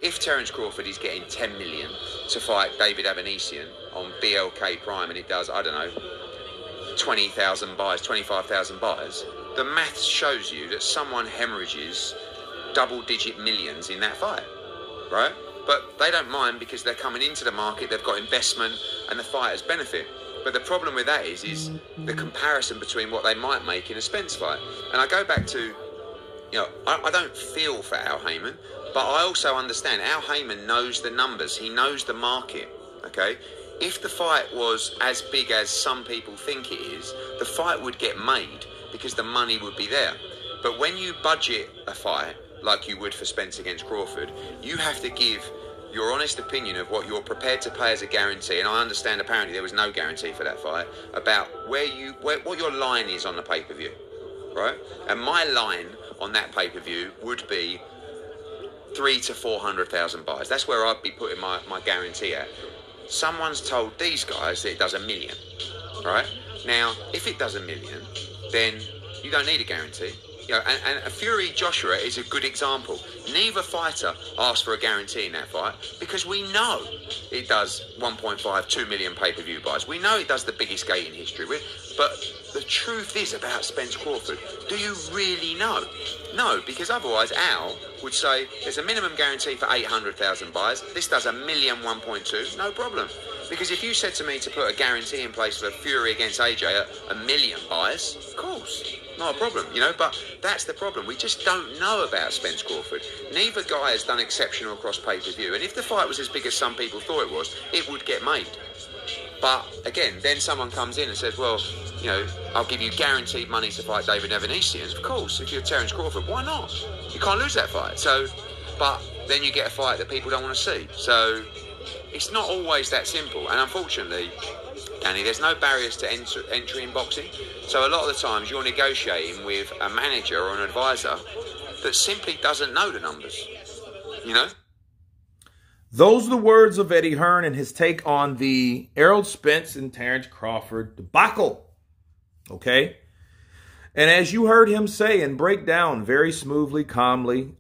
If Terence Crawford is getting 10 million to fight David Avanesian on BLK Prime and it does, I don't know, 20,000 buys, 25,000 buys, the maths shows you that someone hemorrhages double-digit millions in that fight, right? But they don't mind because they're coming into the market, they've got investment and the fighters benefit. But the problem with that is the comparison between what they might make in a Spence fight. And I go back to, you know, I don't feel for Al Heyman, but I also understand Al Heyman knows the numbers. He knows the market, okay? If the fight was as big as some people think it is, the fight would get made because the money would be there. But when you budget a fight, like you would for Spence against Crawford, you have to give your honest opinion of what you're prepared to pay as a guarantee, and I understand apparently there was no guarantee for that fight, about what your line is on the pay-per-view, right? And my line on that pay-per-view would be 300,000 to 400,000 buys. That's where I'd be putting my guarantee at. Someone's told these guys that it does 1 million, right? Now, if it does 1 million, then you don't need a guarantee. You know, and Fury Joshua is a good example. Neither fighter asked for a guarantee in that fight because we know it does 1.5, 2 million pay-per-view buys. We know it does the biggest gate in history. But the truth is about Spence Crawford. Do you really know? No, because otherwise Al would say there's a minimum guarantee for 800,000 buys. This does 1 million, 1.2, no problem. Because if you said to me to put a guarantee in place for Fury against AJ at 1 million buys, of course, not a problem, you know, but that's the problem. We just don't know about Spence Crawford. Neither guy has done exceptional across pay-per-view. And if the fight was as big as some people thought it was, it would get made. But again, then someone comes in and says, well, you know, I'll give you guaranteed money to fight David Avanesian. Of course, if you're Terence Crawford, why not? You can't lose that fight. So, but then you get a fight that people don't want to see. So it's not always that simple. And unfortunately, Danny, there's no barriers to entry in boxing. So a lot of the times you're negotiating with a manager or an advisor that simply doesn't know the numbers, you know? Those are the words of Eddie Hearn and his take on the Errol Spence and Terence Crawford debacle. Okay? And as you heard him say and break down very smoothly, calmly,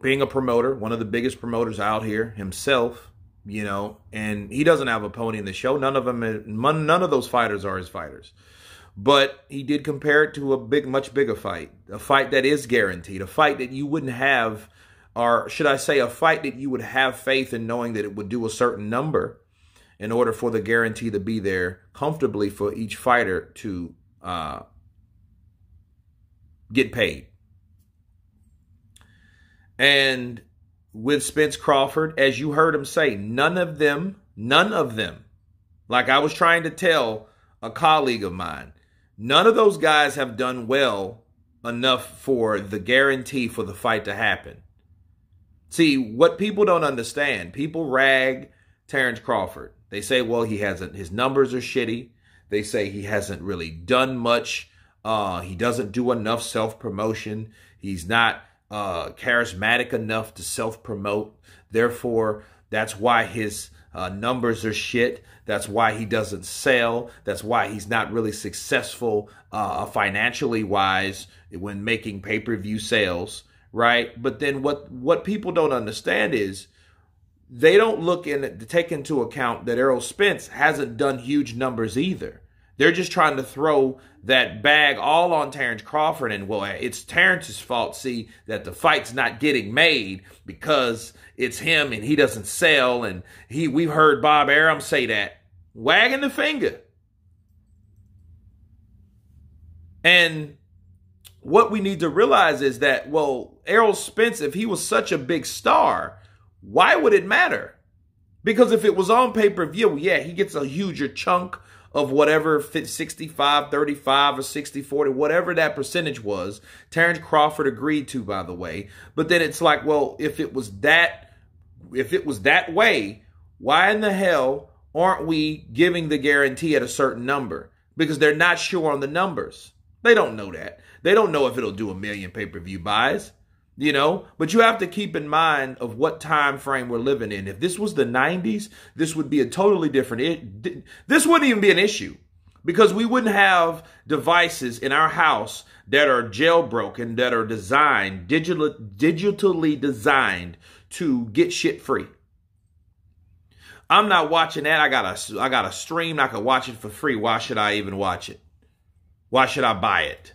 being a promoter, one of the biggest promoters out here himself, you know, and he doesn't have a pony in the show. None of those fighters are his fighters. But he did compare it to a much bigger fight, a fight that is guaranteed, a fight that you wouldn't have, or should I say a fight that you would have faith in knowing that it would do a certain number in order for the guarantee to be there comfortably for each fighter to get paid. And with Spence Crawford, as you heard him say, none of them, like I was trying to tell a colleague of mine, none of those guys have done well enough for the guarantee for the fight to happen. See, what people don't understand, people rag Terence Crawford. They say, well, his numbers are shitty. They say he hasn't really done much. He doesn't do enough self-promotion. He's not charismatic enough to self-promote. Therefore, that's why his numbers are shit. That's why he doesn't sell. That's why he's not really successful financially wise when making pay-per-view sales. Right? But then what people don't understand is they don't take into account that Errol Spence hasn't done huge numbers either. They're just trying to throw that bag all on Terence Crawford and, well, it's Terence's fault, see, that the fight's not getting made because it's him and he doesn't sell, and we've heard Bob Arum say that. Wagging the finger. And what we need to realize is that, well, Errol Spence, if he was such a big star, why would it matter? Because if it was on pay-per-view, yeah, he gets a huger chunk of whatever 65, 35, or 60, 40, whatever that percentage was. Terence Crawford agreed to, by the way. But then it's like, well, if it was that way, why in the hell aren't we giving the guarantee at a certain number? Because they're not sure on the numbers. They don't know that. They don't know if it'll do 1 million pay-per-view buys, you know. But you have to keep in mind of what time frame we're living in. If this was the 90s, this would be a totally different. This wouldn't even be an issue because we wouldn't have devices in our house that are jailbroken, that are designed, digitally designed to get shit free. I'm not watching that. I got a stream. I can watch it for free. Why should I even watch it? Why should I buy it?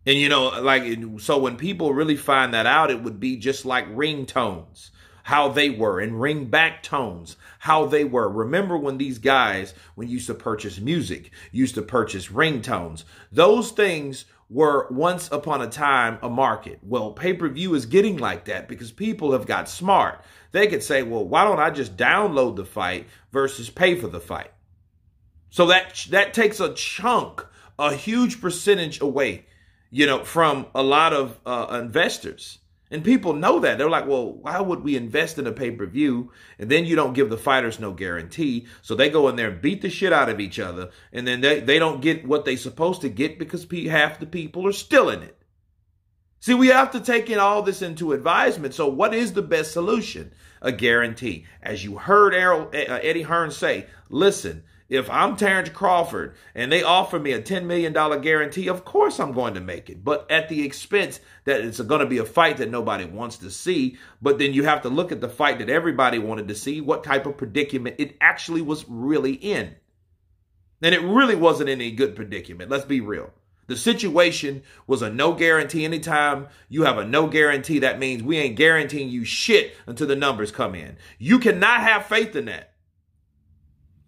And, you know, like, so when people really find that out, it would be just like ringtones, how they were, and ringback tones, how they were. Remember when these guys, when you used to purchase music, used to purchase ringtones, those things were once upon a time a market. Well, pay-per-view is getting like that because people have got smart. They could say, well, why don't I just download the fight versus pay for the fight? So that takes a chunk, a huge percentage away, you know, from a lot of investors. And people know that. They're like, well, why would we invest in a pay-per-view? And then you don't give the fighters no guarantee. So they go in there and beat the shit out of each other. And then they don't get what they're supposed to get because half the people are still in it. See, we have to take in all this into advisement. So what is the best solution? A guarantee. As you heard Eddie Hearn say, listen, if I'm Terence Crawford and they offer me a $10 million guarantee, of course I'm going to make it. But at the expense that it's going to be a fight that nobody wants to see. But then you have to look at the fight that everybody wanted to see, what type of predicament it actually was really in. And it really wasn't any good predicament. Let's be real. The situation was a no guarantee. Anytime you have a no guarantee, that means we ain't guaranteeing you shit until the numbers come in. You cannot have faith in that.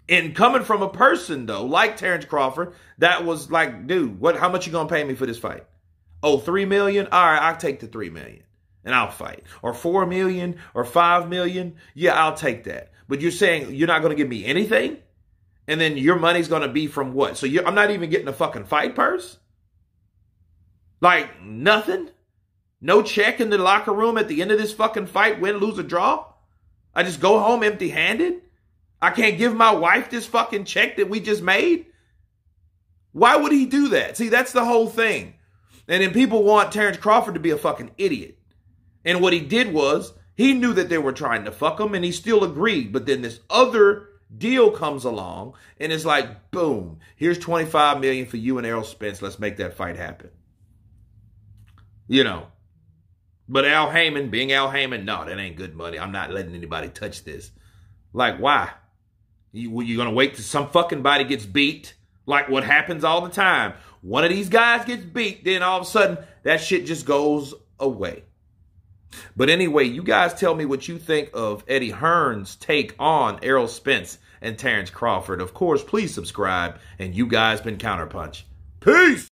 And coming from a person, though, like Terence Crawford, that was like, dude, how much you going to pay me for this fight? Oh, $3 million? All right, I'll take the $3 million and I'll fight. Or $4 million or $5 million? Yeah, I'll take that. But you're saying you're not going to give me anything? And then your money's going to be from what? So I'm not even getting a fucking fight purse? Like nothing? No check in the locker room at the end of this fucking fight, win, lose, or draw? I just go home empty-handed? I can't give my wife this fucking check that we just made? Why would he do that? See, that's the whole thing. And then people want Terence Crawford to be a fucking idiot. And what he did was, he knew that they were trying to fuck him, and he still agreed. But then this other deal comes along, and it's like, boom, here's $25 million for you and Errol Spence. Let's make that fight happen. You know. But Al Heyman, being Al Heyman, no, that ain't good money. I'm not letting anybody touch this. Like, why? You going to wait till some fucking body gets beat? Like what happens all the time. One of these guys gets beat, then all of a sudden, that shit just goes away. But anyway, you guys tell me what you think of Eddie Hearn's take on Errol Spence and Terence Crawford. Of course, please subscribe. And you guys been Counterpunch. Peace!